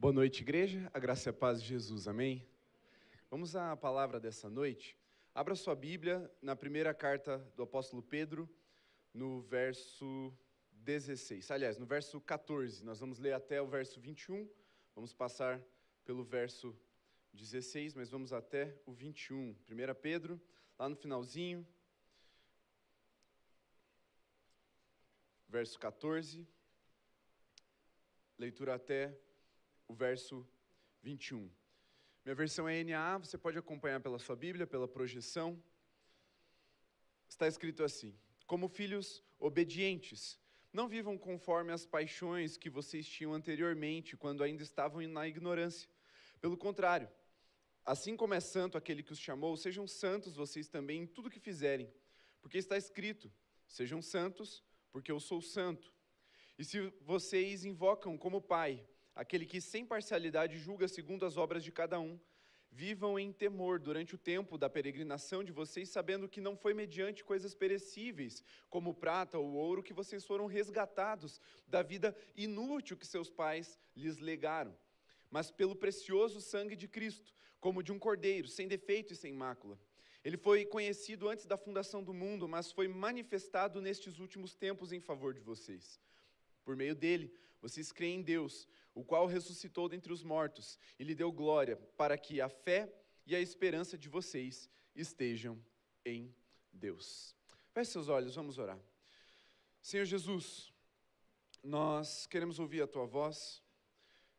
Boa noite, igreja. A graça e a paz de Jesus, amém? Vamos à palavra dessa noite. Abra sua Bíblia na primeira carta do apóstolo Pedro, no verso 16. Aliás, no verso 14. Nós vamos ler até o verso 21. Vamos passar pelo verso 16, mas vamos até o 21. 1 Pedro, lá no finalzinho, verso 14. Leitura até o verso 21. Minha versão é NAA, você pode acompanhar pela sua Bíblia, pela projeção. Está escrito assim: como filhos obedientes, não vivam conforme as paixões que vocês tinham anteriormente, quando ainda estavam na ignorância. Pelo contrário, assim como é santo aquele que os chamou, sejam santos vocês também em tudo que fizerem. Porque está escrito: sejam santos, porque eu sou santo. E se vocês invocam como Pai aquele que sem parcialidade julga segundo as obras de cada um, vivam em temor durante o tempo da peregrinação de vocês, sabendo que não foi mediante coisas perecíveis, como prata ou ouro, que vocês foram resgatados da vida inútil que seus pais lhes legaram, mas pelo precioso sangue de Cristo, como de um cordeiro, sem defeito e sem mácula. Ele foi conhecido antes da fundação do mundo, mas foi manifestado nestes últimos tempos em favor de vocês. Por meio dele, vocês creem em Deus, o qual ressuscitou dentre os mortos e lhe deu glória, para que a fé e a esperança de vocês estejam em Deus. Feche seus olhos, vamos orar. Senhor Jesus, nós queremos ouvir a Tua voz,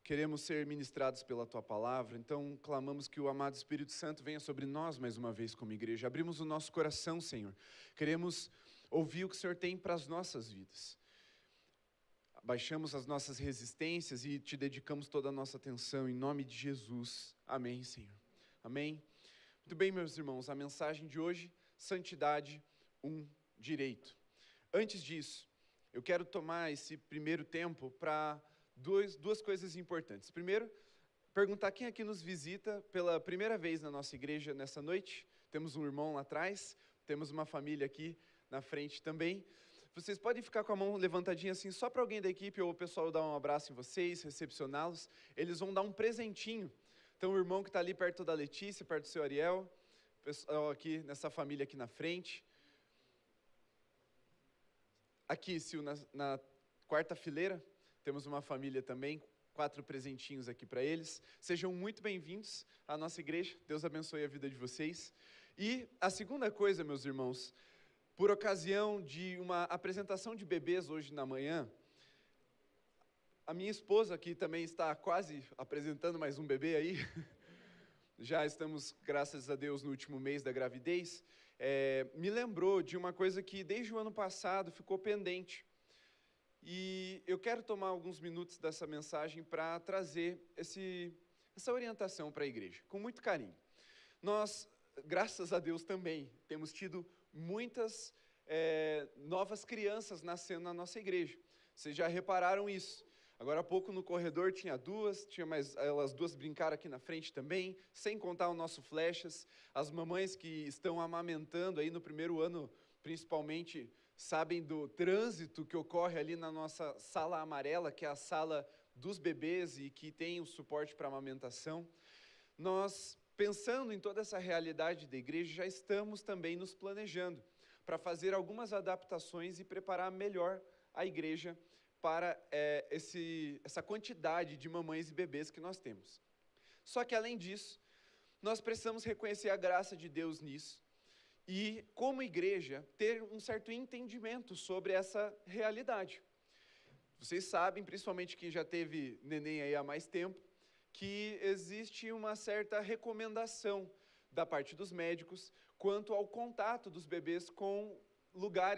queremos ser ministrados pela Tua palavra, então clamamos que o amado Espírito Santo venha sobre nós mais uma vez como igreja. Abrimos o nosso coração, Senhor, queremos ouvir o que o Senhor tem para as nossas vidas. Baixamos as nossas resistências e te dedicamos toda a nossa atenção, em nome de Jesus. Amém, Senhor. Amém. Muito bem, meus irmãos, a mensagem de hoje: santidade, um direito. Antes disso, eu quero tomar esse primeiro tempo para duas coisas importantes. Primeiro, perguntar quem aqui nos visita pela primeira vez na nossa igreja nessa noite. Temos um irmão lá atrás, temos uma família aqui na frente também. Vocês podem ficar com a mão levantadinha assim, só para alguém da equipe ou o pessoal dar um abraço em vocês, recepcioná-los. Eles vão dar um presentinho. Então o irmão que está ali perto da Letícia, perto do seu Ariel, o pessoal aqui nessa família aqui na frente. Aqui, Sil, na quarta fileira, temos uma família também, 4 presentinhos aqui para eles. Sejam muito bem-vindos à nossa igreja, Deus abençoe a vida de vocês. E a segunda coisa, meus irmãos, por ocasião de uma apresentação de bebês hoje na manhã, a minha esposa aqui também está quase apresentando mais um bebê aí, já estamos, graças a Deus, no último mês da gravidez, me lembrou de uma coisa que desde o ano passado ficou pendente. E eu quero tomar alguns minutos dessa mensagem para trazer essa orientação para a igreja, com muito carinho. Nós, graças a Deus também, temos tido muitas novas crianças nascendo na nossa igreja. Vocês já repararam isso? Agora há pouco no corredor tinha mais elas duas brincaram aqui na frente também, sem contar o nosso Flechas. As mamães que estão amamentando aí no primeiro ano, principalmente, sabem do trânsito que ocorre ali na nossa sala amarela, que é a sala dos bebês e que tem o suporte para amamentação. Nós, pensando em toda essa realidade da igreja, já estamos também nos planejando para fazer algumas adaptações e preparar melhor a igreja para essa quantidade de mamães e bebês que nós temos. Só que, além disso, nós precisamos reconhecer a graça de Deus nisso e, como igreja, ter um certo entendimento sobre essa realidade. Vocês sabem, principalmente quem já teve neném aí há mais tempo, que existe uma certa recomendação da parte dos médicos quanto ao contato dos bebês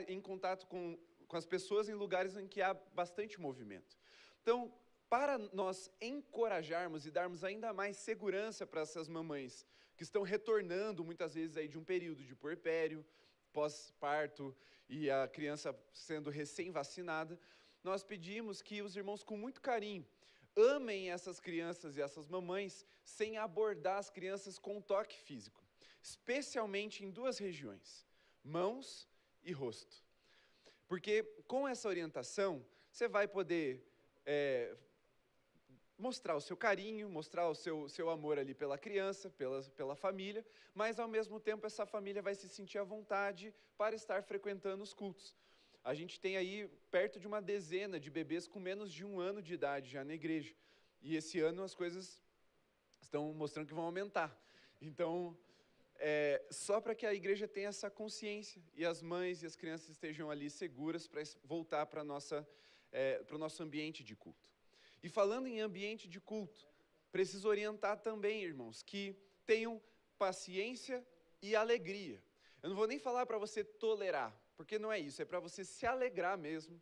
em contato com as pessoas em lugares em que há bastante movimento. Então, para nós encorajarmos e darmos ainda mais segurança para essas mamães que estão retornando muitas vezes aí de um período de puerpério, pós-parto e a criança sendo recém-vacinada, nós pedimos que os irmãos, com muito carinho, amem essas crianças e essas mamães sem abordar as crianças com toque físico, especialmente em 2 regiões, mãos e rosto. Porque com essa orientação, você vai poder mostrar o seu carinho, mostrar o seu amor ali pela criança, pela família, mas ao mesmo tempo essa família vai se sentir à vontade para estar frequentando os cultos. A gente tem aí perto de uma dezena de bebês com menos de 1 ano de idade já na igreja. E esse ano as coisas estão mostrando que vão aumentar. Então, só para que a igreja tenha essa consciência e as mães e as crianças estejam ali seguras para voltar para o nosso ambiente de culto. E falando em ambiente de culto, preciso orientar também, irmãos, que tenham paciência e alegria. Eu não vou nem falar para você tolerar, porque não é isso, é para você se alegrar mesmo,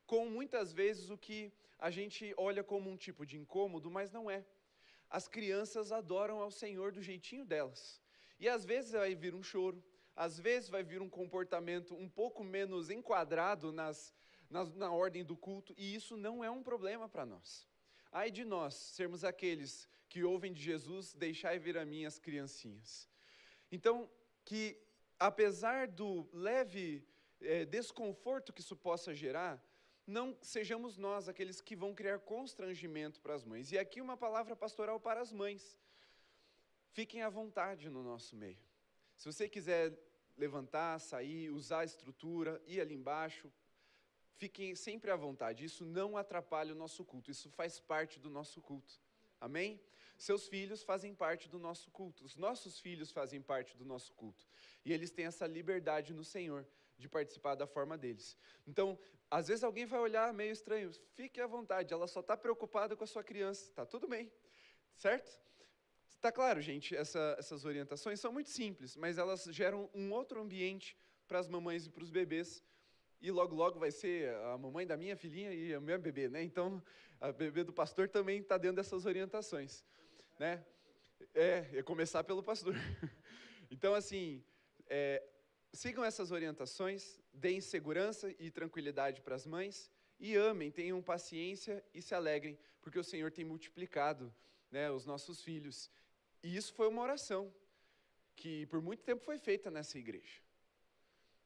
com muitas vezes o que a gente olha como um tipo de incômodo, mas não é. As crianças adoram ao Senhor do jeitinho delas. E às vezes vai vir um choro, às vezes vai vir um comportamento um pouco menos enquadrado na ordem do culto, e isso não é um problema para nós. Ai de nós sermos aqueles que ouvem de Jesus, deixai vir a mim as criancinhas. Então, que apesar do leve desconforto que isso possa gerar, não sejamos nós aqueles que vão criar constrangimento para as mães. E aqui uma palavra pastoral para as mães. Fiquem à vontade no nosso meio. Se você quiser levantar, sair, usar a estrutura, ir ali embaixo, fiquem sempre à vontade, isso não atrapalha o nosso culto, isso faz parte do nosso culto, amém? Seus filhos fazem parte do nosso culto, os nossos filhos fazem parte do nosso culto, e eles têm essa liberdade no Senhor, de participar da forma deles. Então, às vezes alguém vai olhar meio estranho, fique à vontade, ela só está preocupada com a sua criança, está tudo bem, certo? Está claro, gente, essas orientações são muito simples, mas elas geram um outro ambiente para as mamães e para os bebês. E logo, logo vai ser a mamãe da minha filhinha e o meu bebê, né? Então, a bebê do pastor também está dentro dessas orientações, né? Começar pelo pastor. Então, assim, sigam essas orientações, deem segurança e tranquilidade para as mães e amem, tenham paciência e se alegrem, porque o Senhor tem multiplicado, né, os nossos filhos. E isso foi uma oração que por muito tempo foi feita nessa igreja.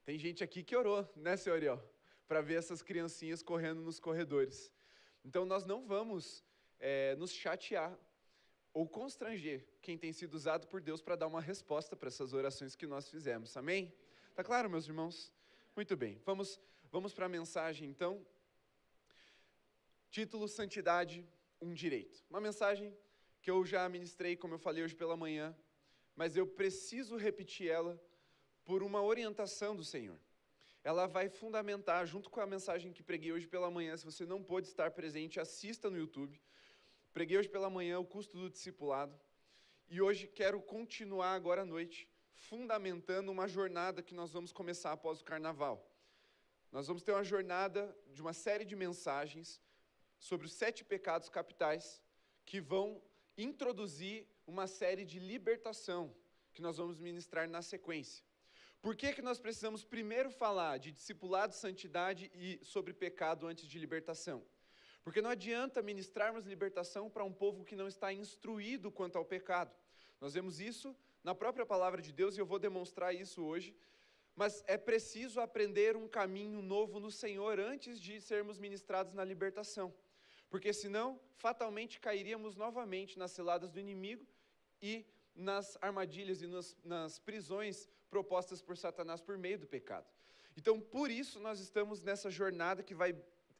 Tem gente aqui que orou, né, seu Ariel? Para ver essas criancinhas correndo nos corredores. Então, nós não vamos nos chatear ou constranger quem tem sido usado por Deus para dar uma resposta para essas orações que nós fizemos. Amém? Tá claro, meus irmãos? Muito bem. Vamos para a mensagem, então. Título: Santidade, um direito. Uma mensagem que eu já ministrei, como eu falei hoje pela manhã, mas eu preciso repetir ela por uma orientação do Senhor. Ela vai fundamentar, junto com a mensagem que preguei hoje pela manhã. Se você não pôde estar presente, assista no YouTube. Preguei hoje pela manhã o custo do discipulado. E hoje quero continuar agora à noite, fundamentando uma jornada que nós vamos começar após o carnaval. Nós vamos ter uma jornada de uma série de mensagens sobre os 7 pecados capitais, que vão introduzir uma série de libertação, que nós vamos ministrar na sequência. Por que nós precisamos primeiro falar de discipulado, santidade e sobre pecado antes de libertação? Porque não adianta ministrarmos libertação para um povo que não está instruído quanto ao pecado. Nós vemos isso na própria palavra de Deus e eu vou demonstrar isso hoje. Mas é preciso aprender um caminho novo no Senhor antes de sermos ministrados na libertação. Porque senão, fatalmente cairíamos novamente nas ciladas do inimigo e nas armadilhas e nas prisões propostas por Satanás por meio do pecado. Então, por isso, nós estamos nessa jornada que vai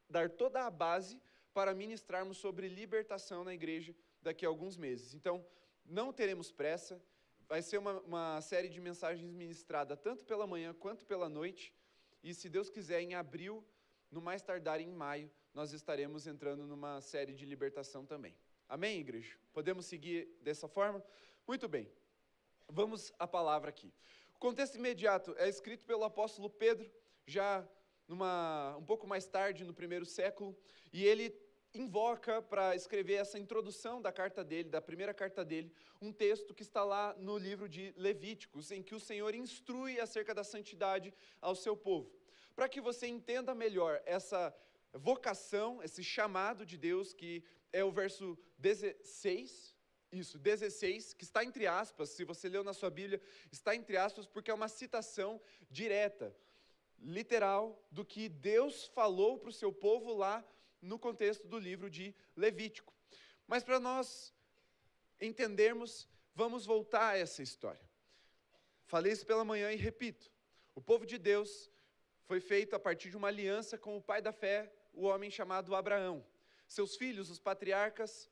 dar toda a base para ministrarmos sobre libertação na igreja daqui a alguns meses. Então, não teremos pressa, vai ser uma série de mensagens ministrada tanto pela manhã quanto pela noite, e se Deus quiser, em abril, no mais tardar em maio, nós estaremos entrando numa série de libertação também. Amém, igreja? Podemos seguir dessa forma? Muito bem, vamos à palavra aqui. O contexto imediato é escrito pelo apóstolo Pedro, já um pouco mais tarde, no 1º século, e ele invoca para escrever essa introdução da carta dele, da primeira carta dele, um texto que está lá no livro de Levíticos, em que o Senhor instrui acerca da santidade ao seu povo. Para que você entenda melhor essa vocação, esse chamado de Deus, que é o verso 16, isso, 16, que está entre aspas, se você leu na sua Bíblia, está entre aspas porque é uma citação direta, literal, do que Deus falou para o seu povo lá no contexto do livro de Levítico. Mas para nós entendermos, vamos voltar a essa história. Falei isso pela manhã e repito. O povo de Deus foi feito a partir de uma aliança com o pai da fé, o homem chamado Abraão. Seus filhos, os patriarcas,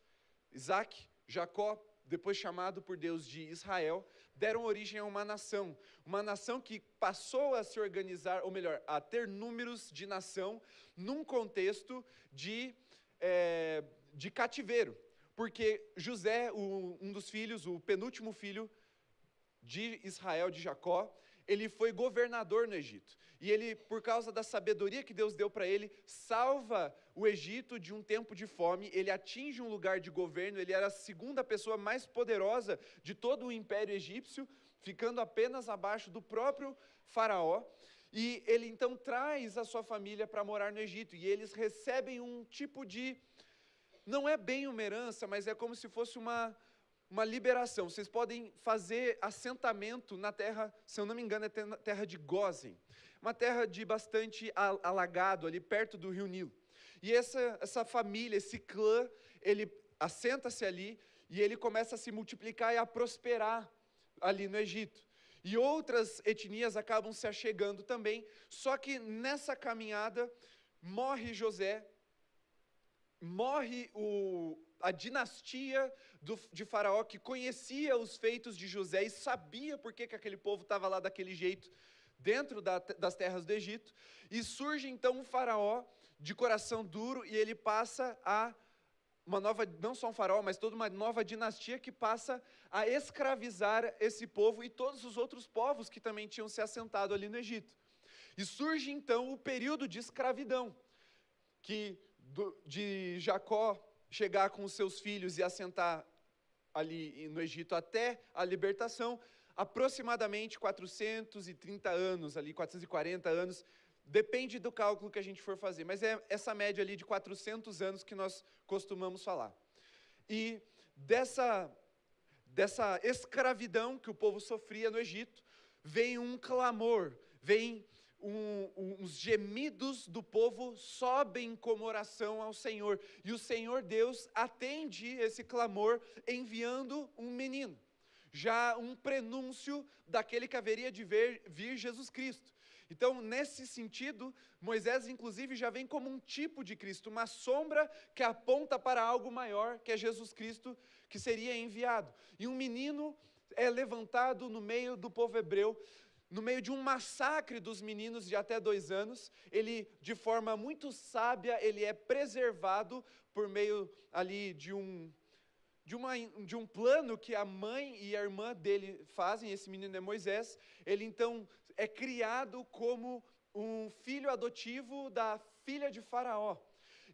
Isaac, Jacó, depois chamado por Deus de Israel, deram origem a uma nação que passou a se organizar, ou melhor, a ter números de nação, num contexto de cativeiro, porque José, um dos filhos, o penúltimo filho de Israel, de Jacó, ele foi governador no Egito, e ele, por causa da sabedoria que Deus deu para ele, salva o Egito de um tempo de fome, ele atinge um lugar de governo, ele era a segunda pessoa mais poderosa de todo o Império Egípcio, ficando apenas abaixo do próprio faraó, e ele então traz a sua família para morar no Egito, e eles recebem um tipo de, não é bem uma herança, mas é como se fosse uma liberação. Vocês podem fazer assentamento na terra, se eu não me engano, é na terra de Gósen, uma terra de bastante alagado, ali perto do rio Nilo. E essa família, esse clã, ele assenta-se ali, e ele começa a se multiplicar e a prosperar ali no Egito. E outras etnias acabam se achegando também, só que nessa caminhada, morre José, morre a dinastia de Faraó, que conhecia os feitos de José e sabia por que aquele povo estava lá daquele jeito, dentro das terras do Egito, e surge então um Faraó de coração duro, e ele passa a uma nova, não só um faraó, mas toda uma nova dinastia que passa a escravizar esse povo e todos os outros povos que também tinham se assentado ali no Egito. E surge então o período de escravidão, de Jacó chegar com os seus filhos e assentar ali no Egito até a libertação, aproximadamente 430 anos, ali 440 anos, depende do cálculo que a gente for fazer, mas é essa média ali de 400 anos que nós costumamos falar. E dessa escravidão que o povo sofria no Egito, vem um clamor, vem os gemidos do povo sobem como oração ao Senhor, e o Senhor Deus atende esse clamor enviando um menino, já um prenúncio daquele que haveria de vir Jesus Cristo. Então, nesse sentido, Moisés, inclusive, já vem como um tipo de Cristo, uma sombra que aponta para algo maior, que é Jesus Cristo, que seria enviado. E um menino é levantado no meio do povo hebreu, no meio de um massacre dos meninos de até 2 anos, ele, de forma muito sábia, ele é preservado por meio ali de um plano que a mãe e a irmã dele fazem. Esse menino é Moisés. Ele então é criado como um filho adotivo da filha de Faraó,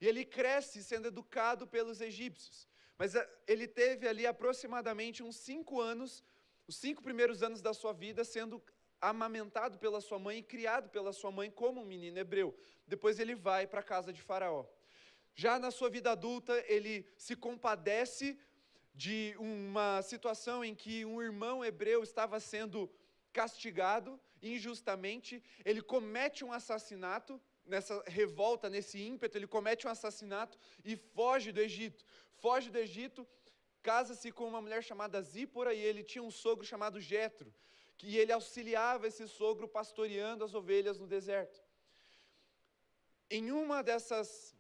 e ele cresce sendo educado pelos egípcios, mas ele teve ali aproximadamente uns 5 anos, os 5 primeiros anos da sua vida, sendo amamentado pela sua mãe e criado pela sua mãe como um menino hebreu. Depois ele vai para a casa de Faraó. Já na sua vida adulta, ele se compadece de uma situação em que um irmão hebreu estava sendo castigado injustamente. Ele comete um assassinato, nessa revolta, nesse ímpeto, ele comete um assassinato e foge do Egito. Foge do Egito, casa-se com uma mulher chamada Zípora, e ele tinha um sogro chamado Jetro, que ele auxiliava esse sogro pastoreando as ovelhas no deserto. Em uma dessas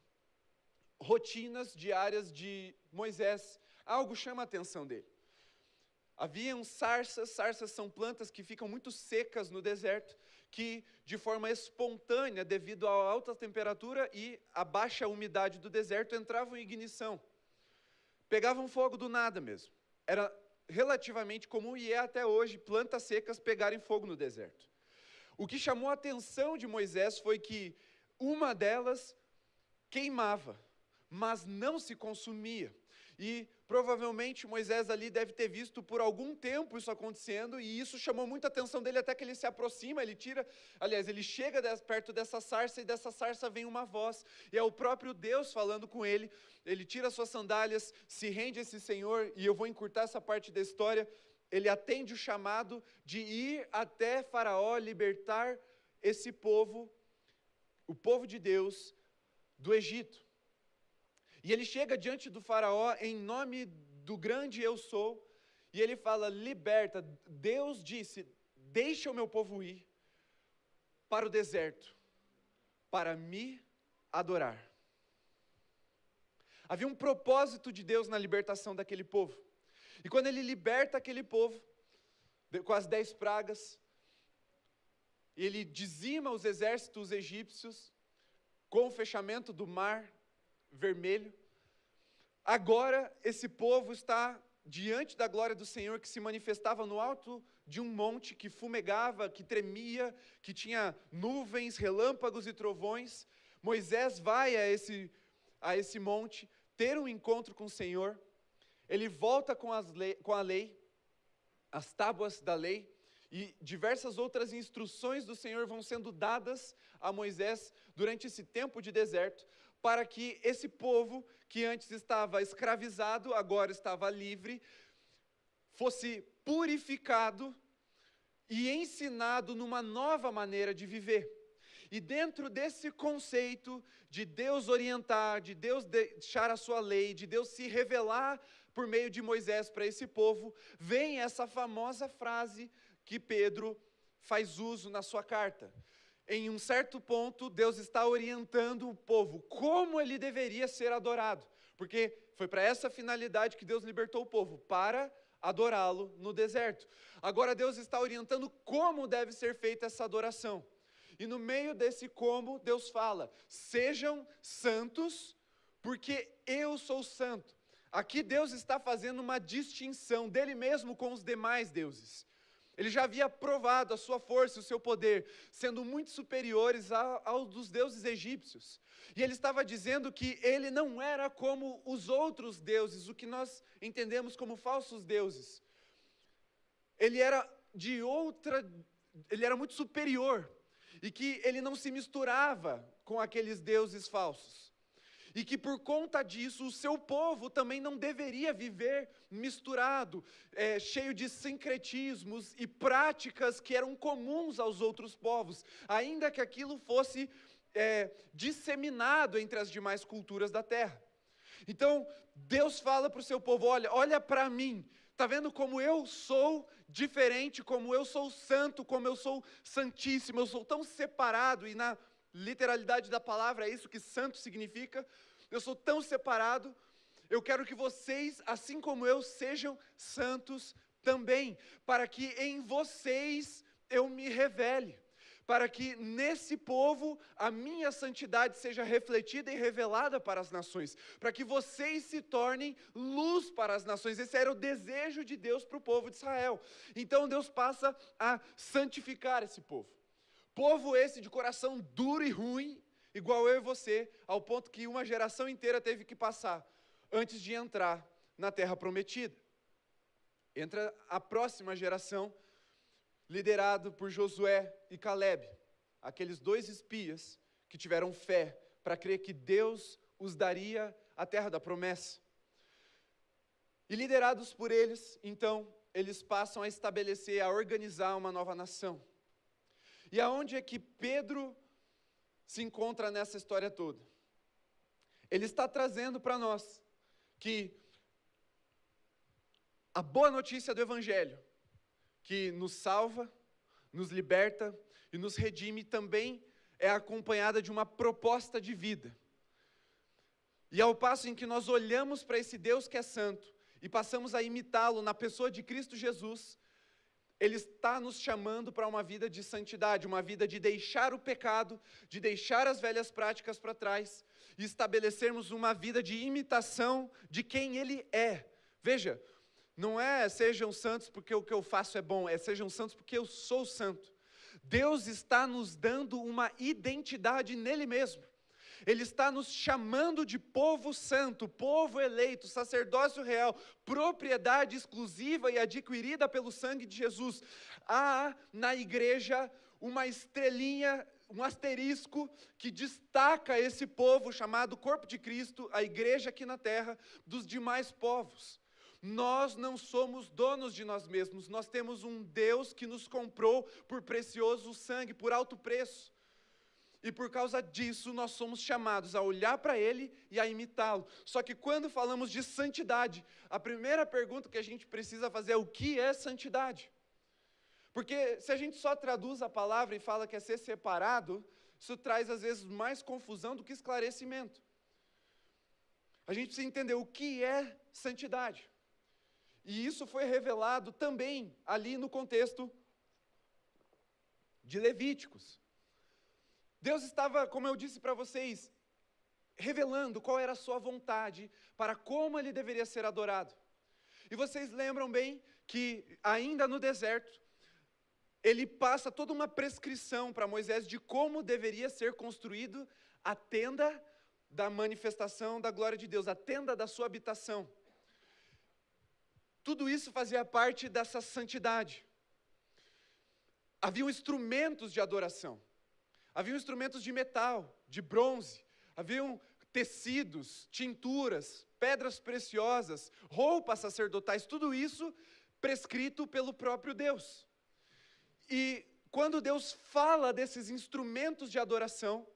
rotinas diárias de Moisés, algo chama a atenção dele. Haviam sarsas são plantas que ficam muito secas no deserto, que de forma espontânea, devido à alta temperatura e à baixa umidade do deserto, entravam em ignição. Pegavam fogo do nada mesmo. Era relativamente comum, e é até hoje, plantas secas pegarem fogo no deserto. O que chamou a atenção de Moisés foi que uma delas queimava, mas não se consumia. E provavelmente Moisés ali deve ter visto por algum tempo isso acontecendo, e isso chamou muita atenção dele, até que ele se aproxima, ele chega perto dessa sarça, e dessa sarça vem uma voz, e é o próprio Deus falando com ele. Ele tira suas sandálias, se rende a esse Senhor, e eu vou encurtar essa parte da história. Ele atende o chamado de ir até Faraó, libertar esse povo, o povo de Deus, do Egito. E ele chega diante do faraó em nome do grande eu sou, e ele fala, liberta. Deus disse, deixa o meu povo ir para o deserto, para me adorar. Havia um propósito de Deus na libertação daquele povo. E quando ele liberta aquele povo, com as 10 pragas, ele dizima os exércitos egípcios, com o fechamento do mar vermelho. Agora esse povo está diante da glória do Senhor, que se manifestava no alto de um monte, que fumegava, que tremia, que tinha nuvens, relâmpagos e trovões. Moisés vai a esse monte ter um encontro com o Senhor. Ele volta com a lei, as tábuas da lei, e diversas outras instruções do Senhor vão sendo dadas a Moisés durante esse tempo de deserto, para que esse povo, que antes estava escravizado, agora estava livre, fosse purificado e ensinado numa nova maneira de viver. E dentro desse conceito de Deus orientar, de Deus deixar a sua lei, de Deus se revelar por meio de Moisés para esse povo, vem essa famosa frase que Pedro faz uso na sua carta. Em um certo ponto, Deus está orientando o povo, como ele deveria ser adorado. Porque foi para essa finalidade que Deus libertou o povo, para adorá-lo no deserto. Agora Deus está orientando como deve ser feita essa adoração. E no meio desse como, Deus fala, sejam santos, porque eu sou santo. Aqui Deus está fazendo uma distinção dele mesmo com os demais deuses. Ele já havia provado a sua força e o seu poder, sendo muito superiores aos dos deuses egípcios. E ele estava dizendo que ele não era como os outros deuses, o que nós entendemos como falsos deuses. Ele era muito superior, e que ele não se misturava com aqueles deuses falsos. E que por conta disso, o seu povo também não deveria viver misturado, cheio de sincretismos e práticas que eram comuns aos outros povos, ainda que aquilo fosse disseminado entre as demais culturas da terra. Então, Deus fala para o seu povo, olha para mim, está vendo como eu sou diferente, como eu sou santo, como eu sou santíssimo, eu sou tão separado, e na literalidade da palavra é isso que santo significa, eu sou tão separado, eu quero que vocês, assim como eu, sejam santos também, para que em vocês eu me revele, para que nesse povo a minha santidade seja refletida e revelada para as nações, para que vocês se tornem luz para as nações. Esse era o desejo de Deus para o povo de Israel. Então Deus passa a santificar esse povo. Povo esse de coração duro e ruim, igual eu e você, ao ponto que uma geração inteira teve que passar antes de entrar na terra prometida. Entra a próxima geração, liderado por Josué e Caleb, aqueles 2 espias que tiveram fé para crer que Deus os daria a terra da promessa. E liderados por eles, então, eles passam a estabelecer, a organizar uma nova nação. E aonde é que Pedro se encontra nessa história toda? Ele está trazendo para nós que a boa notícia do Evangelho, que nos salva, nos liberta e nos redime, também é acompanhada de uma proposta de vida. E ao passo em que nós olhamos para esse Deus que é santo e passamos a imitá-lo na pessoa de Cristo Jesus, Ele está nos chamando para uma vida de santidade, uma vida de deixar o pecado, de deixar as velhas práticas para trás e estabelecermos uma vida de imitação de quem Ele é. Veja, não é sejam santos porque o que eu faço é bom, é sejam santos porque eu sou santo. Deus está nos dando uma identidade nele mesmo. Ele está nos chamando de povo santo, povo eleito, sacerdócio real, propriedade exclusiva e adquirida pelo sangue de Jesus. Há na igreja uma estrelinha, um asterisco que destaca esse povo chamado corpo de Cristo, a igreja aqui na terra, dos demais povos. Nós não somos donos de nós mesmos, nós temos um Deus que nos comprou por precioso sangue, por alto preço. E por causa disso, nós somos chamados a olhar para Ele e a imitá-lo. Só que quando falamos de santidade, a primeira pergunta que a gente precisa fazer é: o que é santidade? Porque se a gente só traduz a palavra e fala que é ser separado, isso traz às vezes mais confusão do que esclarecimento. A gente precisa entender o que é santidade. E isso foi revelado também ali no contexto de Levíticos. Deus estava, como eu disse para vocês, revelando qual era a sua vontade para como Ele deveria ser adorado. E vocês lembram bem que ainda no deserto, Ele passa toda uma prescrição para Moisés de como deveria ser construído a tenda da manifestação da glória de Deus, a tenda da sua habitação. Tudo isso fazia parte dessa santidade. Haviam instrumentos de adoração. Haviam instrumentos de metal, de bronze. Haviam tecidos, tinturas, pedras preciosas, roupas sacerdotais. Tudo isso prescrito pelo próprio Deus. E quando Deus fala desses instrumentos de adoração,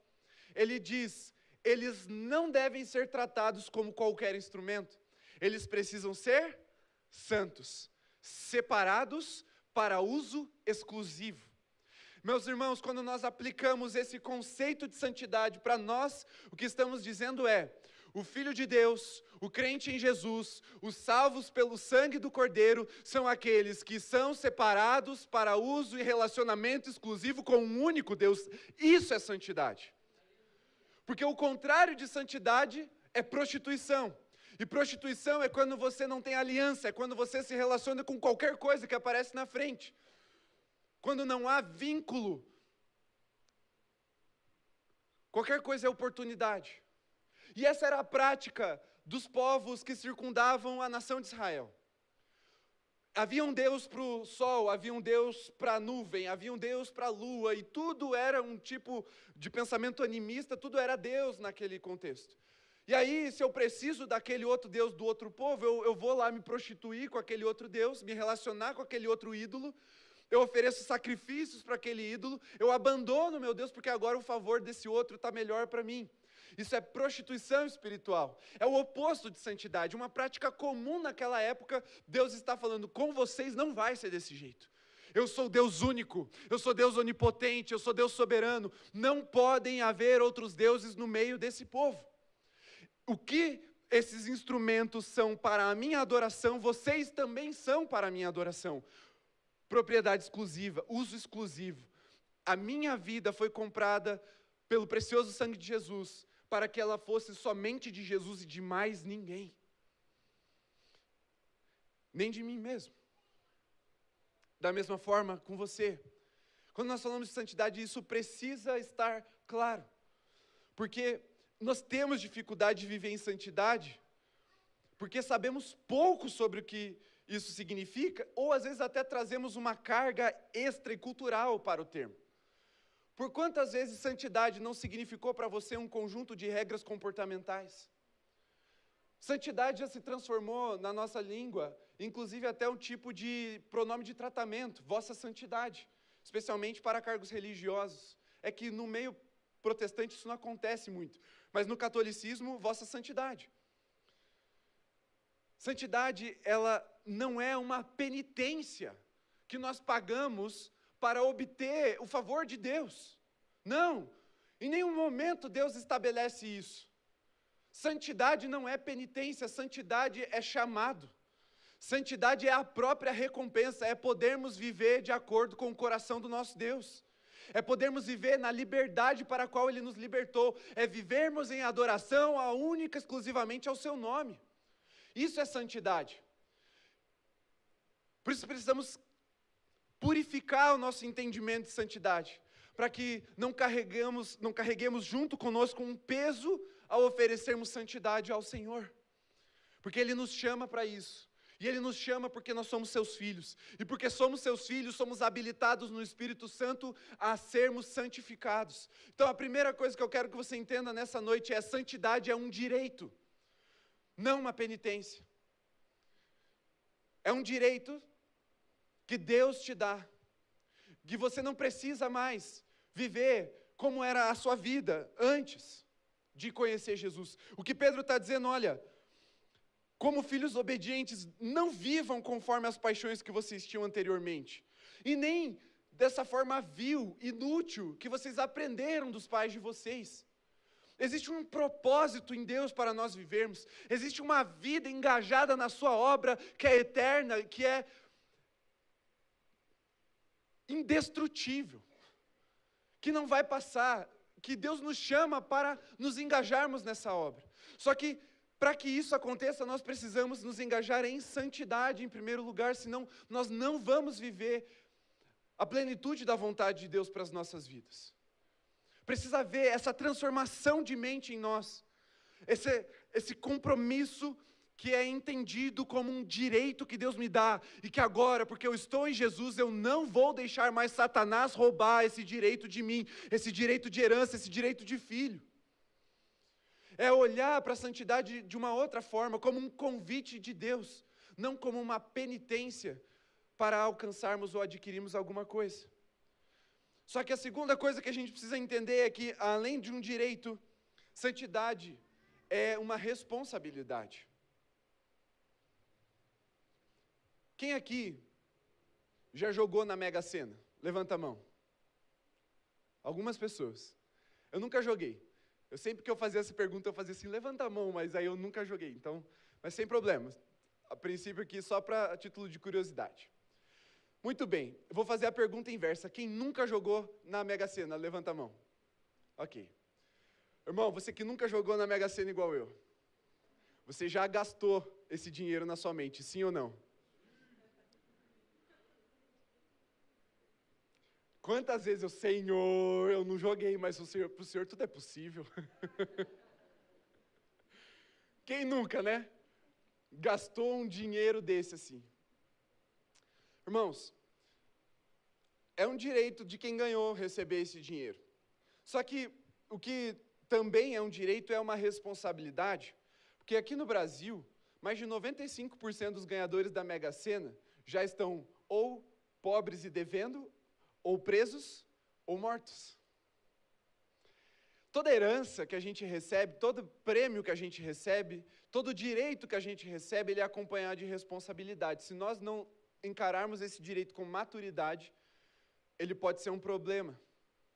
Ele diz: eles não devem ser tratados como qualquer instrumento. Eles precisam ser santos, separados para uso exclusivo. Meus irmãos, quando nós aplicamos esse conceito de santidade para nós, o que estamos dizendo é: o Filho de Deus, o crente em Jesus, os salvos pelo sangue do Cordeiro, são aqueles que são separados para uso e relacionamento exclusivo com um único Deus. Isso é santidade. Porque o contrário de santidade é prostituição. E prostituição é quando você não tem aliança, é quando você se relaciona com qualquer coisa que aparece na frente. Quando não há vínculo. Qualquer coisa é oportunidade. E essa era a prática dos povos que circundavam a nação de Israel. Havia um Deus para o sol, havia um Deus para a nuvem, havia um Deus para a lua, e tudo era um tipo de pensamento animista, tudo era Deus naquele contexto. E aí, se eu preciso daquele outro Deus do outro povo, eu vou lá me prostituir com aquele outro Deus, me relacionar com aquele outro ídolo, eu ofereço sacrifícios para aquele ídolo, eu abandono meu Deus, porque agora o favor desse outro está melhor para mim. Isso é prostituição espiritual, é o oposto de santidade, uma prática comum naquela época. Deus está falando: com vocês não vai ser desse jeito. Eu sou Deus único, eu sou Deus onipotente, eu sou Deus soberano, não podem haver outros deuses no meio desse povo. O que esses instrumentos são para a minha adoração, vocês também são para a minha adoração. Propriedade exclusiva, uso exclusivo. A minha vida foi comprada pelo precioso sangue de Jesus, para que ela fosse somente de Jesus e de mais ninguém. Nem de mim mesmo. Da mesma forma com você. Quando nós falamos de santidade, isso precisa estar claro. Porque nós temos dificuldade de viver em santidade, porque sabemos pouco sobre o que isso significa, ou às vezes até trazemos uma carga extra e cultural para o termo. Por quantas vezes santidade não significou para você um conjunto de regras comportamentais? Santidade já se transformou na nossa língua, inclusive até um tipo de pronome de tratamento, vossa santidade, especialmente para cargos religiosos. É que no meio protestante isso não acontece muito, mas no catolicismo, vossa santidade. Santidade, ela não é uma penitência que nós pagamos para obter o favor de Deus. Não, em nenhum momento Deus estabelece isso. Santidade não é penitência, santidade é chamado. Santidade é a própria recompensa, é podermos viver de acordo com o coração do nosso Deus. É podermos viver na liberdade para a qual Ele nos libertou. É vivermos em adoração única, exclusivamente ao Seu nome. Isso é santidade. Por isso precisamos purificar o nosso entendimento de santidade, para que não carreguemos junto conosco um peso ao oferecermos santidade ao Senhor. Porque Ele nos chama para isso. E Ele nos chama porque nós somos seus filhos. E porque somos seus filhos, somos habilitados no Espírito Santo a sermos santificados. Então a primeira coisa que eu quero que você entenda nessa noite é: santidade é um direito, não uma penitência. É um direito que Deus te dá, que você não precisa mais viver como era a sua vida antes de conhecer Jesus. O que Pedro está dizendo, olha, como filhos obedientes, não vivam conforme as paixões que vocês tinham anteriormente, e nem dessa forma vil, inútil, que vocês aprenderam dos pais de vocês. Existe um propósito em Deus para nós vivermos, existe uma vida engajada na sua obra, que é eterna, que é indestrutível, que não vai passar, que Deus nos chama para nos engajarmos nessa obra. Só que, para que isso aconteça, nós precisamos nos engajar em santidade em primeiro lugar, senão nós não vamos viver a plenitude da vontade de Deus para as nossas vidas. Precisa haver essa transformação de mente em nós, esse compromisso que é entendido como um direito que Deus me dá, e que agora, porque eu estou em Jesus, eu não vou deixar mais Satanás roubar esse direito de mim, esse direito de herança, esse direito de filho. É olhar para a santidade de uma outra forma, como um convite de Deus, não como uma penitência para alcançarmos ou adquirirmos alguma coisa. Só que a segunda coisa que a gente precisa entender é que, além de um direito, santidade é uma responsabilidade. Quem aqui já jogou na Mega Sena? Levanta a mão. Algumas pessoas. Eu nunca joguei. Eu sempre que eu fazia essa pergunta, eu fazia assim, levanta a mão, mas aí eu nunca joguei. Então, mas sem problema. A princípio aqui, só para título de curiosidade. Muito bem, eu vou fazer a pergunta inversa. Quem nunca jogou na Mega Sena? Levanta a mão. Ok. Irmão, você que nunca jogou na Mega Sena igual eu, você já gastou esse dinheiro na sua mente, sim ou não? Quantas vezes Senhor, eu não joguei, mas para o Senhor tudo é possível. Quem nunca, né? Gastou um dinheiro desse assim. Irmãos, é um direito de quem ganhou receber esse dinheiro. Só que o que também é um direito é uma responsabilidade, porque aqui no Brasil, mais de 95% dos ganhadores da Mega Sena já estão ou pobres e devendo, ou presos, ou mortos. Toda herança que a gente recebe, todo prêmio que a gente recebe, todo direito que a gente recebe, ele é acompanhado de responsabilidade. Se nós não encararmos esse direito com maturidade, ele pode ser um problema,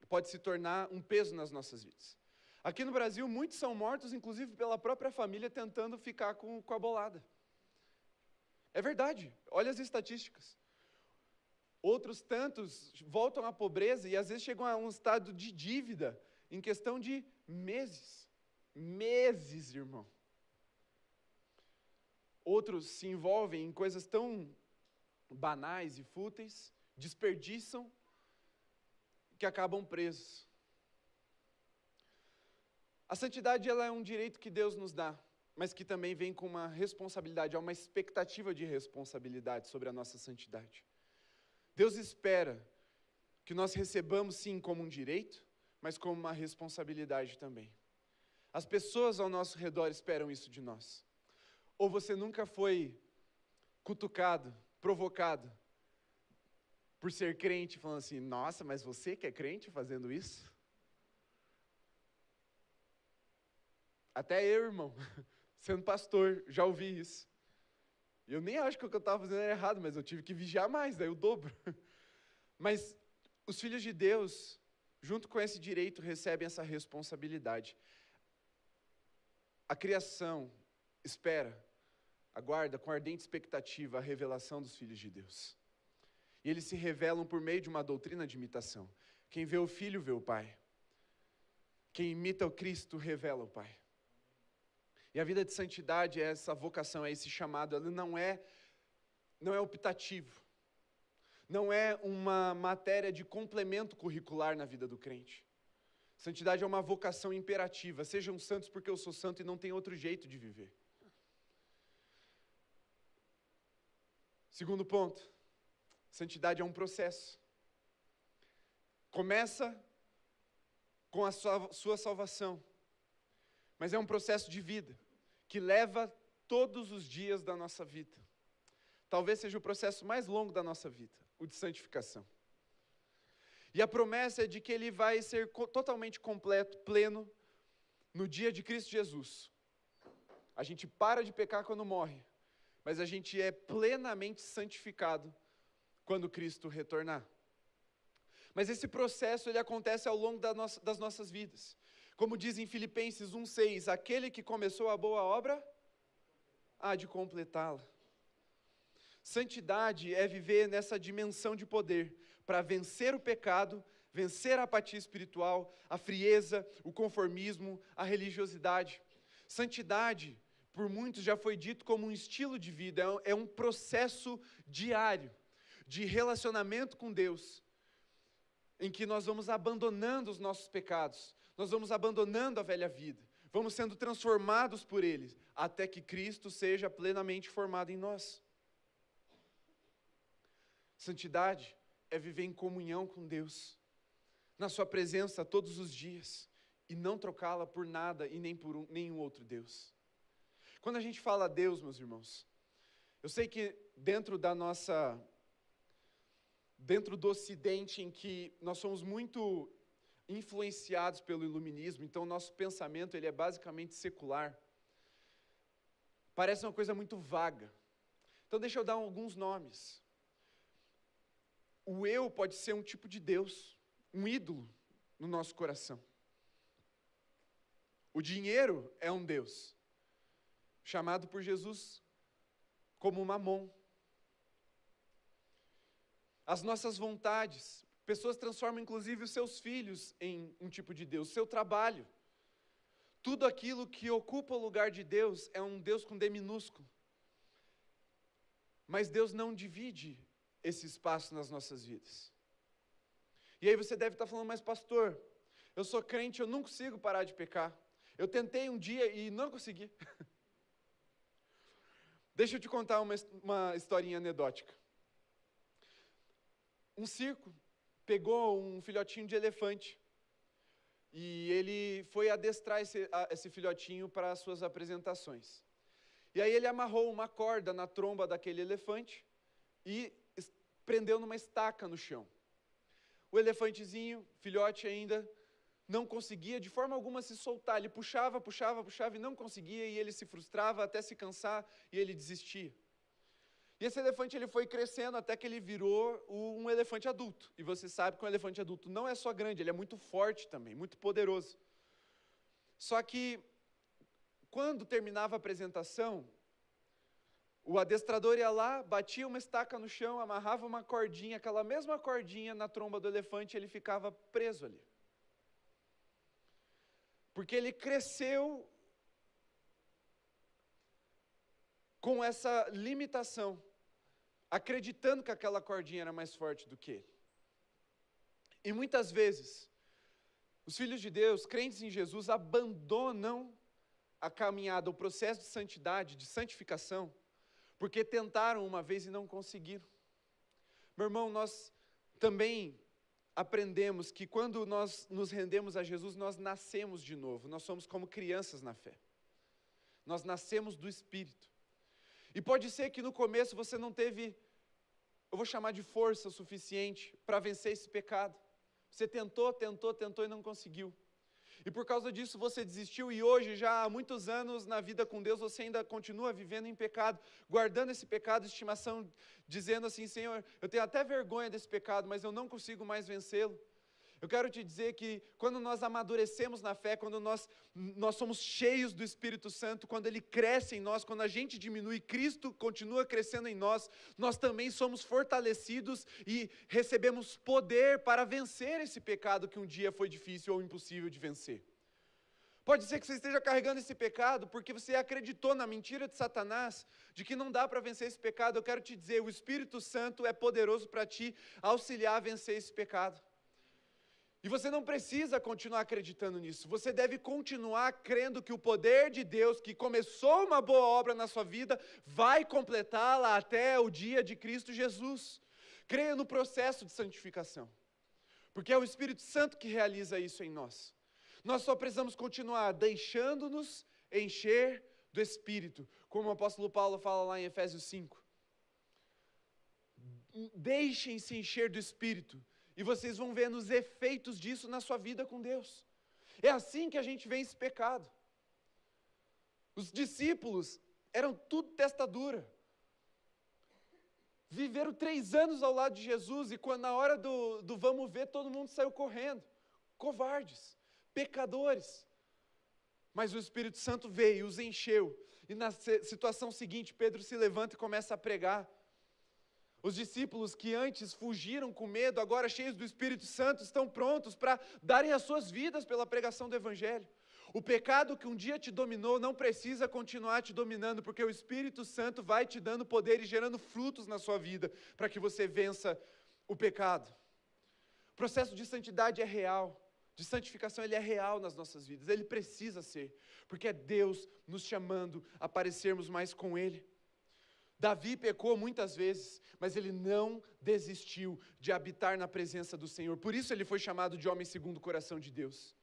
pode se tornar um peso nas nossas vidas. Aqui no Brasil, muitos são mortos, inclusive pela própria família, tentando ficar com a bolada. É verdade, olha as estatísticas. Outros tantos voltam à pobreza e às vezes chegam a um estado de dívida em questão de meses. Meses, irmão. Outros se envolvem em coisas tão banais e fúteis, desperdiçam, que acabam presos. A santidade, ela é um direito que Deus nos dá, mas que também vem com uma responsabilidade, há uma expectativa de responsabilidade sobre a nossa santidade. Deus espera que nós recebamos sim como um direito, mas como uma responsabilidade também. As pessoas ao nosso redor esperam isso de nós. Ou você nunca foi cutucado, provocado, por ser crente, falando assim, nossa, mas você que é crente fazendo isso? Até eu, irmão, sendo pastor, já ouvi isso. Eu nem acho que o que eu estava fazendo era errado, mas eu tive que vigiar mais, daí o dobro. Mas os filhos de Deus, junto com esse direito, recebem essa responsabilidade. A criação espera, aguarda com ardente expectativa a revelação dos filhos de Deus. E eles se revelam por meio de uma doutrina de imitação. Quem vê o Filho, vê o Pai. Quem imita o Cristo, revela o Pai. E a vida de santidade é essa vocação, é esse chamado, ela não é optativo. Não é uma matéria de complemento curricular na vida do crente. Santidade é uma vocação imperativa. Sejam santos porque eu sou santo e não tem outro jeito de viver. Segundo ponto, santidade é um processo. Começa com a sua salvação, mas é um processo de vida, que leva todos os dias da nossa vida. Talvez seja o processo mais longo da nossa vida, o de santificação. E a promessa é de que ele vai ser totalmente completo, pleno, no dia de Cristo Jesus. A gente para de pecar quando morre, mas a gente é plenamente santificado quando Cristo retornar. Mas esse processo, ele acontece ao longo das nossas vidas. Como diz em Filipenses 1,6, aquele que começou a boa obra, há de completá-la. Santidade é viver nessa dimensão de poder, para vencer o pecado, vencer a apatia espiritual, a frieza, o conformismo, a religiosidade. Santidade, por muitos já foi dito como um estilo de vida, é um processo diário de relacionamento com Deus, em que nós vamos abandonando os nossos pecados, nós vamos abandonando a velha vida, vamos sendo transformados por Ele, até que Cristo seja plenamente formado em nós. Santidade é viver em comunhão com Deus, na sua presença todos os dias, e não trocá-la por nada e nem por nenhum outro Deus. Quando a gente fala Deus, meus irmãos, eu sei que dentro do Ocidente, em que nós somos muito influenciados pelo iluminismo, então o nosso pensamento ele é basicamente secular, parece uma coisa muito vaga. Então deixa eu dar alguns nomes. O eu pode ser um tipo de Deus, um ídolo no nosso coração. O dinheiro é um Deus, chamado por Jesus como Mamon. As nossas vontades, pessoas transformam inclusive os seus filhos em um tipo de Deus, seu trabalho. Tudo aquilo que ocupa o lugar de Deus é um Deus com D minúsculo. Mas Deus não divide esse espaço nas nossas vidas. E aí você deve estar falando, mas pastor, eu sou crente, eu não consigo parar de pecar. Eu tentei um dia e não consegui. Deixa eu te contar uma historinha anedótica. Um circo pegou um filhotinho de elefante e ele foi adestrar esse filhotinho para as suas apresentações. E aí ele amarrou uma corda na tromba daquele elefante e prendeu numa estaca no chão. O elefantezinho, filhote ainda, não conseguia de forma alguma se soltar. Ele puxava e não conseguia, e ele se frustrava até se cansar e ele desistia. E esse elefante ele foi crescendo até que ele virou um elefante adulto. E você sabe que um elefante adulto não é só grande, ele é muito forte também, muito poderoso. Só que, quando terminava a apresentação, o adestrador ia lá, batia uma estaca no chão, amarrava uma cordinha, aquela mesma cordinha na tromba do elefante, e ele ficava preso ali. Porque ele cresceu com essa limitação, acreditando que aquela cordinha era mais forte do que ele. E muitas vezes, os filhos de Deus, crentes em Jesus, abandonam a caminhada, o processo de santidade, de santificação, porque tentaram uma vez e não conseguiram. Meu irmão, nós também aprendemos que quando nós nos rendemos a Jesus, nós nascemos de novo, nós somos como crianças na fé. Nós nascemos do Espírito. E pode ser que no começo você não teve, eu vou chamar de força suficiente para vencer esse pecado. Você tentou e não conseguiu. E por causa disso você desistiu e hoje, já há muitos anos na vida com Deus, você ainda continua vivendo em pecado, guardando esse pecado de estimação, dizendo assim, Senhor, eu tenho até vergonha desse pecado, mas eu não consigo mais vencê-lo. Eu quero te dizer que quando nós amadurecemos na fé, quando nós somos cheios do Espírito Santo, quando Ele cresce em nós, quando a gente diminui, Cristo continua crescendo em nós, nós também somos fortalecidos e recebemos poder para vencer esse pecado que um dia foi difícil ou impossível de vencer. Pode ser que você esteja carregando esse pecado porque você acreditou na mentira de Satanás, de que não dá para vencer esse pecado. Eu quero te dizer, o Espírito Santo é poderoso para te auxiliar a vencer esse pecado. E você não precisa continuar acreditando nisso, você deve continuar crendo que o poder de Deus, que começou uma boa obra na sua vida, vai completá-la até o dia de Cristo Jesus. Creia no processo de santificação, porque é o Espírito Santo que realiza isso em nós. Nós só precisamos continuar deixando-nos encher do Espírito, como o apóstolo Paulo fala lá em Efésios 5. Deixem-se encher do Espírito, E vocês vão ver os efeitos disso na sua vida com Deus. É assim que a gente vence esse pecado. Os discípulos eram tudo testa dura. Viveram 3 anos ao lado de Jesus e quando na hora do vamos ver, todo mundo saiu correndo. Covardes, pecadores. Mas o Espírito Santo veio, os encheu. E na situação seguinte, Pedro se levanta e começa a pregar. Os discípulos que antes fugiram com medo, agora cheios do Espírito Santo, estão prontos para darem as suas vidas pela pregação do Evangelho. O pecado que um dia te dominou não precisa continuar te dominando, porque o Espírito Santo vai te dando poder e gerando frutos na sua vida, para que você vença o pecado. O processo de santidade é real, de santificação ele é real nas nossas vidas, ele precisa ser, porque é Deus nos chamando a parecermos mais com Ele. Davi pecou muitas vezes, mas ele não desistiu de habitar na presença do Senhor, por isso ele foi chamado de homem segundo o coração de Deus.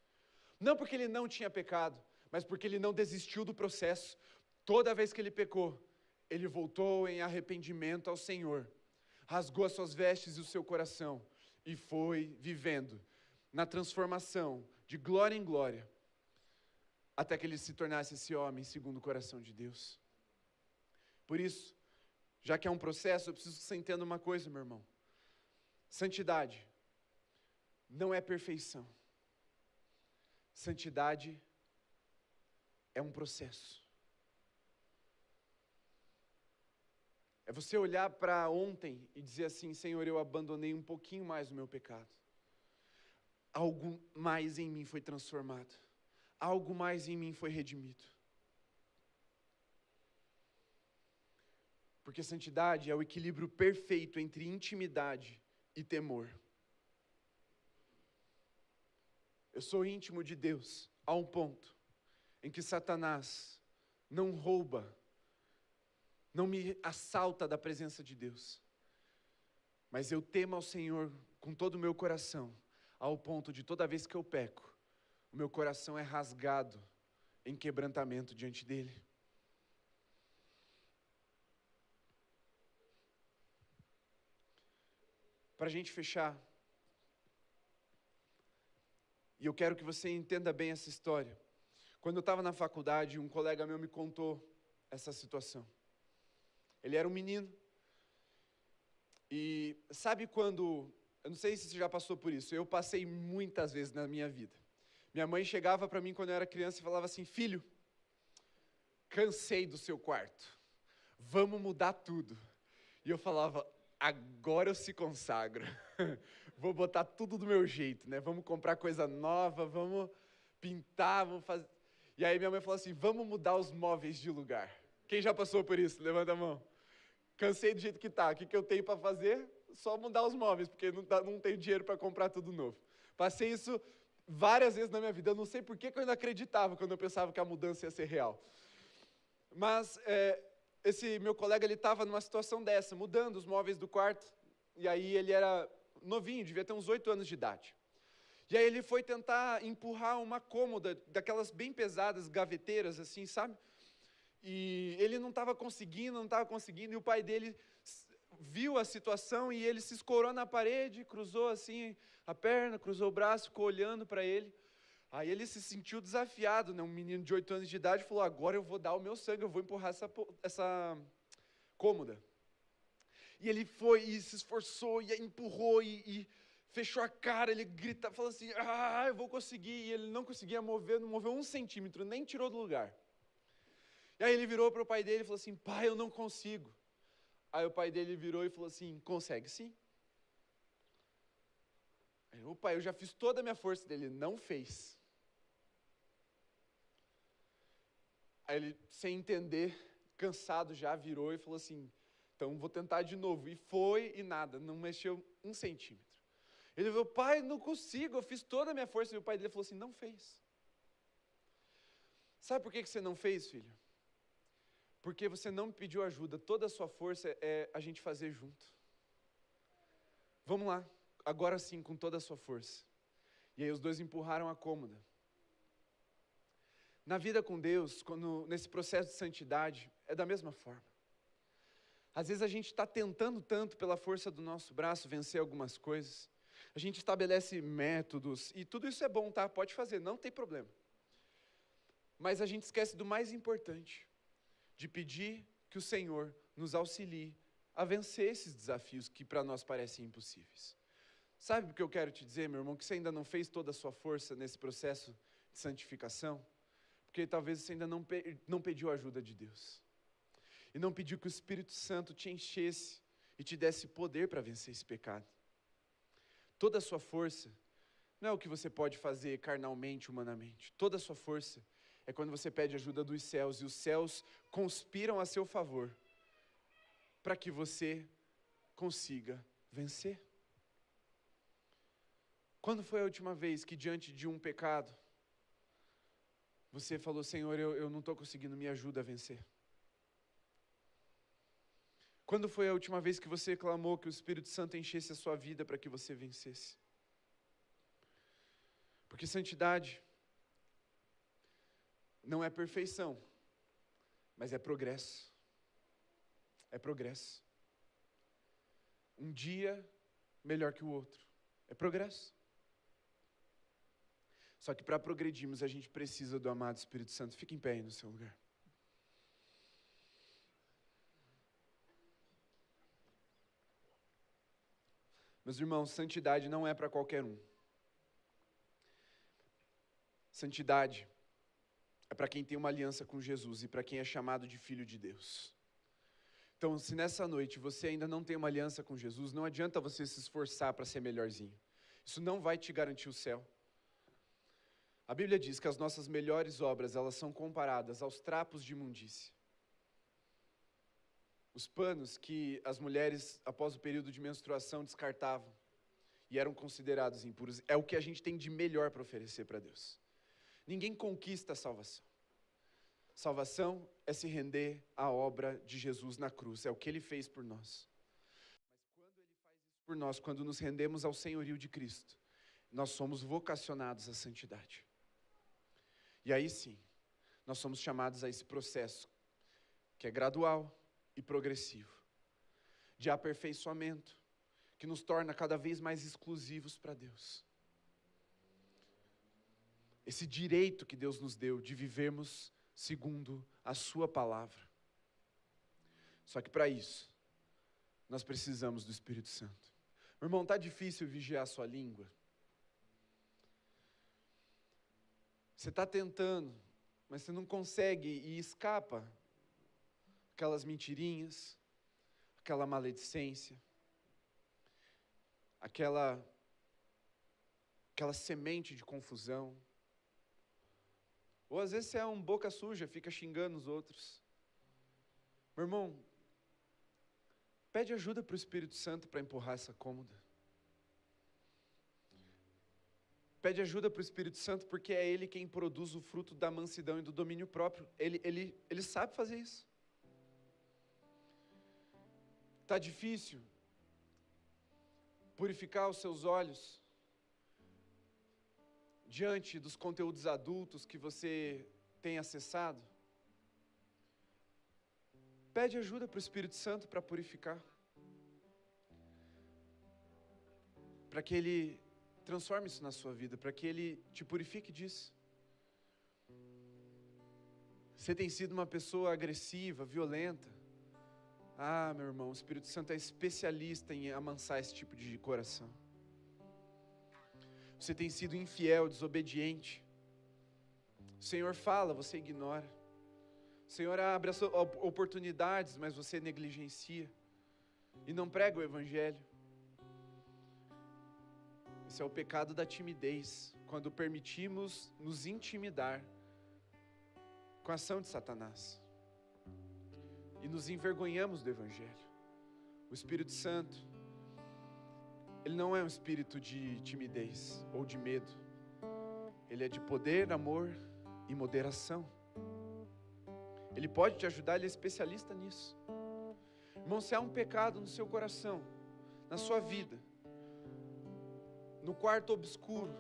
Não porque ele não tinha pecado, mas porque ele não desistiu do processo. Toda vez que ele pecou, ele voltou em arrependimento ao Senhor, rasgou as suas vestes e o seu coração, e foi vivendo na transformação de glória em glória, até que ele se tornasse esse homem segundo o coração de Deus. Por isso, já que é um processo, eu preciso que você entenda uma coisa, meu irmão. Santidade não é perfeição. Santidade é um processo. É você olhar para ontem e dizer assim: Senhor, eu abandonei um pouquinho mais o meu pecado. Algo mais em mim foi transformado. Algo mais em mim foi redimido. Porque santidade é o equilíbrio perfeito entre intimidade e temor. Eu sou íntimo de Deus a um ponto em que Satanás não rouba, não me assalta da presença de Deus. Mas eu temo ao Senhor com todo o meu coração, ao ponto de toda vez que eu peco, o meu coração é rasgado em quebrantamento diante dEle. Para a gente fechar, e eu quero que você entenda bem essa história. Quando eu estava na faculdade, um colega meu me contou essa situação. Ele era um menino, e sabe quando, eu não sei se você já passou por isso, eu passei muitas vezes na minha vida. Minha mãe chegava para mim quando eu era criança e falava assim: filho, cansei do seu quarto, vamos mudar tudo. E eu falava: agora eu se consagro, vou botar tudo do meu jeito, né? Vamos comprar coisa nova, vamos pintar, vamos fazer... E aí minha mãe falou assim: vamos mudar os móveis de lugar. Quem já passou por isso? Levanta a mão. Cansei do jeito que está, o que eu tenho para fazer? Só mudar os móveis, porque não tenho dinheiro para comprar tudo novo. Passei isso várias vezes na minha vida, eu não sei por que eu ainda acreditava quando eu pensava que a mudança ia ser real. Mas... esse meu colega, ele estava numa situação dessa, mudando os móveis do quarto, e aí ele era novinho, devia ter uns 8 anos de idade. E aí ele foi tentar empurrar uma cômoda, daquelas bem pesadas, gaveteiras, assim, sabe? E ele não estava conseguindo, e o pai dele viu a situação, e ele se escorou na parede, cruzou assim a perna, cruzou o braço, ficou olhando para ele. Aí ele se sentiu desafiado, né? Um menino de 8 anos de idade falou: agora eu vou dar o meu sangue, eu vou empurrar essa cômoda. E ele foi e se esforçou, e empurrou, e fechou a cara, ele grita, falou assim: eu vou conseguir. E ele não conseguia mover, não moveu 1 centímetro, nem tirou do lugar. E aí ele virou para o pai dele e falou assim: pai, eu não consigo. Aí o pai dele virou e falou assim: consegue sim. Aí, o pai, eu já fiz toda a minha força. Dele não fez. Aí ele, sem entender, cansado já, virou e falou assim: então vou tentar de novo. E foi e nada, não mexeu 1 centímetro. Ele falou: pai, não consigo, eu fiz toda a minha força. E o pai dele falou assim: não fez. Sabe por que você não fez, filho? Porque você não me pediu ajuda. Toda a sua força é a gente fazer junto. Vamos lá, agora sim, com toda a sua força. E aí os dois empurraram a cômoda. Na vida com Deus, nesse processo de santidade, é da mesma forma. Às vezes a gente está tentando tanto pela força do nosso braço vencer algumas coisas. A gente estabelece métodos, e tudo isso é bom, tá? Pode fazer, não tem problema. Mas a gente esquece do mais importante, de pedir que o Senhor nos auxilie a vencer esses desafios que para nós parecem impossíveis. Sabe o que eu quero te dizer, meu irmão? Que você ainda não fez toda a sua força nesse processo de santificação, porque talvez você ainda não pediu a ajuda de Deus. E não pediu que o Espírito Santo te enchesse e te desse poder para vencer esse pecado. Toda a sua força não é o que você pode fazer carnalmente, humanamente. Toda a sua força é quando você pede ajuda dos céus, e os céus conspiram a seu favor para que você consiga vencer. Quando foi a última vez que diante de um pecado, você falou, Senhor, eu não estou conseguindo, me ajuda a vencer? Quando foi a última vez que você clamou que o Espírito Santo enchesse a sua vida para que você vencesse? Porque santidade não é perfeição, mas é progresso. É progresso. Um dia melhor que o outro. É progresso. Só que para progredirmos a gente precisa do amado Espírito Santo. Fique em pé aí no seu lugar. Meus irmãos, santidade não é para qualquer um. Santidade é para quem tem uma aliança com Jesus e para quem é chamado de filho de Deus. Então, se nessa noite você ainda não tem uma aliança com Jesus, não adianta você se esforçar para ser melhorzinho. Isso não vai te garantir o céu. A Bíblia diz que as nossas melhores obras, elas são comparadas aos trapos de imundícia. Os panos que as mulheres, após o período de menstruação, descartavam e eram considerados impuros, é o que a gente tem de melhor para oferecer para Deus. Ninguém conquista a salvação. Salvação é se render à obra de Jesus na cruz, é o que Ele fez por nós. Mas quando Ele faz isso por nós, quando nos rendemos ao senhorio de Cristo, nós somos vocacionados à santidade. E aí sim, nós somos chamados a esse processo, que é gradual e progressivo, de aperfeiçoamento, que nos torna cada vez mais exclusivos para Deus. Esse direito que Deus nos deu de vivermos segundo a sua palavra. Só que para isso, nós precisamos do Espírito Santo. Meu irmão, está difícil vigiar a sua língua? Você está tentando, mas você não consegue e escapa aquelas mentirinhas, aquela maledicência, aquela semente de confusão. Ou às vezes você é um boca suja, fica xingando os outros. Meu irmão, pede ajuda para o Espírito Santo para empurrar essa cômoda. Pede ajuda para o Espírito Santo porque é Ele quem produz o fruto da mansidão e do domínio próprio. Ele sabe fazer isso. Está difícil purificar os seus olhos diante dos conteúdos adultos que você tem acessado? Pede ajuda para o Espírito Santo para purificar. Para que Ele transforme isso na sua vida, para que Ele te purifique disso. Você tem sido uma pessoa agressiva, violenta. Ah, meu irmão, o Espírito Santo é especialista em amansar esse tipo de coração. Você tem sido infiel, desobediente. O Senhor fala, você ignora. O Senhor abre as oportunidades, mas você negligencia. E não prega o Evangelho. Esse é o pecado da timidez, quando permitimos nos intimidar com a ação de Satanás. E nos envergonhamos do Evangelho. O Espírito Santo, Ele não é um espírito de timidez ou de medo. Ele é de poder, amor e moderação. Ele pode te ajudar, Ele é especialista nisso. Irmão, se há um pecado no seu coração, na sua vida, no quarto obscuro,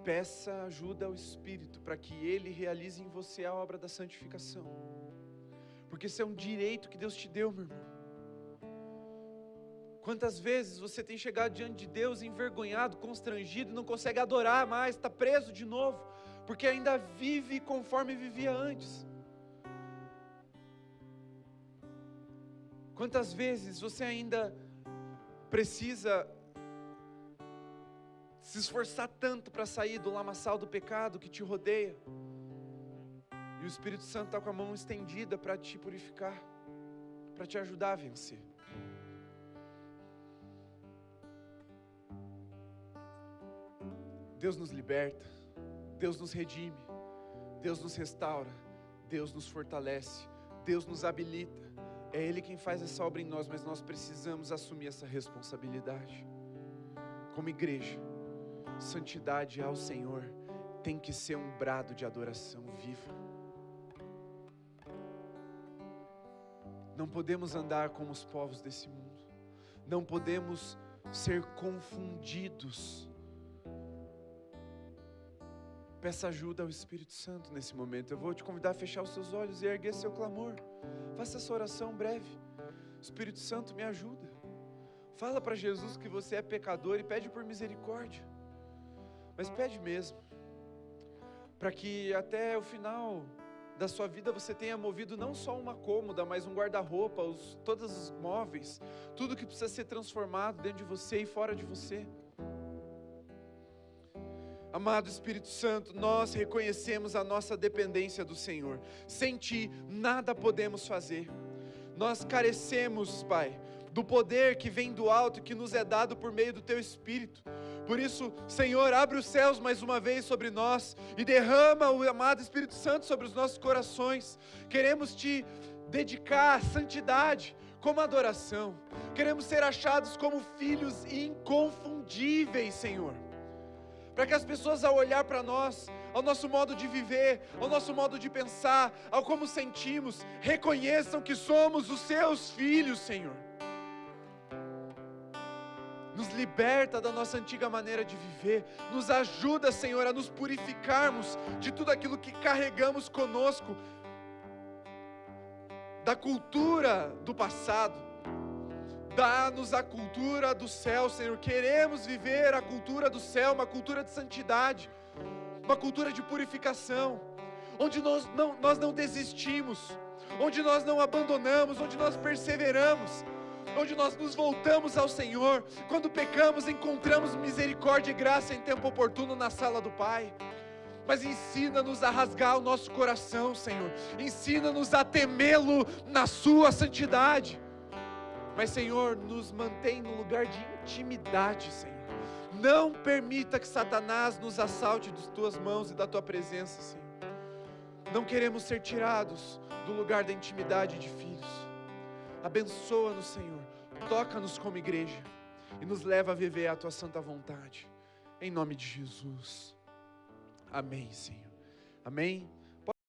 peça ajuda ao Espírito para que Ele realize em você a obra da santificação. Porque esse é um direito que Deus te deu, meu irmão. Quantas vezes você tem chegado diante de Deus envergonhado, constrangido, e não consegue adorar mais, está preso de novo, porque ainda vive conforme vivia antes? Quantas vezes você ainda precisa se esforçar tanto para sair do lamaçal do pecado que te rodeia, e o Espírito Santo está com a mão estendida para te purificar, para te ajudar a vencer? Deus nos liberta, Deus nos redime, Deus nos restaura, Deus nos fortalece, Deus nos habilita. É Ele quem faz essa obra em nós, mas nós precisamos assumir essa responsabilidade. Como igreja, santidade ao Senhor tem que ser um brado de adoração viva. Não podemos andar como os povos desse mundo, não podemos ser confundidos. Peça ajuda ao Espírito Santo nesse momento. Eu vou te convidar a fechar os seus olhos e erguer seu clamor. Faça essa oração breve. Espírito Santo, me ajuda. Fala para Jesus que você é pecador e pede por misericórdia. Mas pede mesmo, para que até o final da sua vida você tenha movido não só uma cômoda, mas um guarda-roupa, todos os móveis, tudo que precisa ser transformado dentro de você e fora de você. Amado Espírito Santo, nós reconhecemos a nossa dependência do Senhor. Sem Ti, nada podemos fazer. Nós carecemos, Pai, do poder que vem do alto e que nos é dado por meio do Teu Espírito. Por isso, Senhor, abre os céus mais uma vez sobre nós e derrama o amado Espírito Santo sobre os nossos corações. Queremos Te dedicar à santidade como adoração. Queremos ser achados como filhos inconfundíveis, Senhor. Para que as pessoas, ao olhar para nós, ao nosso modo de viver, ao nosso modo de pensar, ao como sentimos, reconheçam que somos os Seus filhos, Senhor. Nos liberta da nossa antiga maneira de viver, nos ajuda, Senhor, a nos purificarmos de tudo aquilo que carregamos conosco, da cultura do passado. Dá-nos a cultura do céu, Senhor. Queremos viver a cultura do céu, uma cultura de santidade, uma cultura de purificação, onde nós não desistimos, onde nós não abandonamos, onde nós perseveramos, onde nós nos voltamos ao Senhor. Quando pecamos, encontramos misericórdia e graça em tempo oportuno na sala do Pai. Mas ensina-nos a rasgar o nosso coração, Senhor. Ensina-nos a temê-lo na Sua santidade. Mas, Senhor, nos mantém no lugar de intimidade, Senhor. Não permita que Satanás nos assalte das Tuas mãos e da Tua presença, Senhor. Não queremos ser tirados do lugar da intimidade de filhos. Abençoa-nos, Senhor. Toca-nos como igreja e nos leva a viver a Tua santa vontade. Em nome de Jesus. Amém, Senhor. Amém.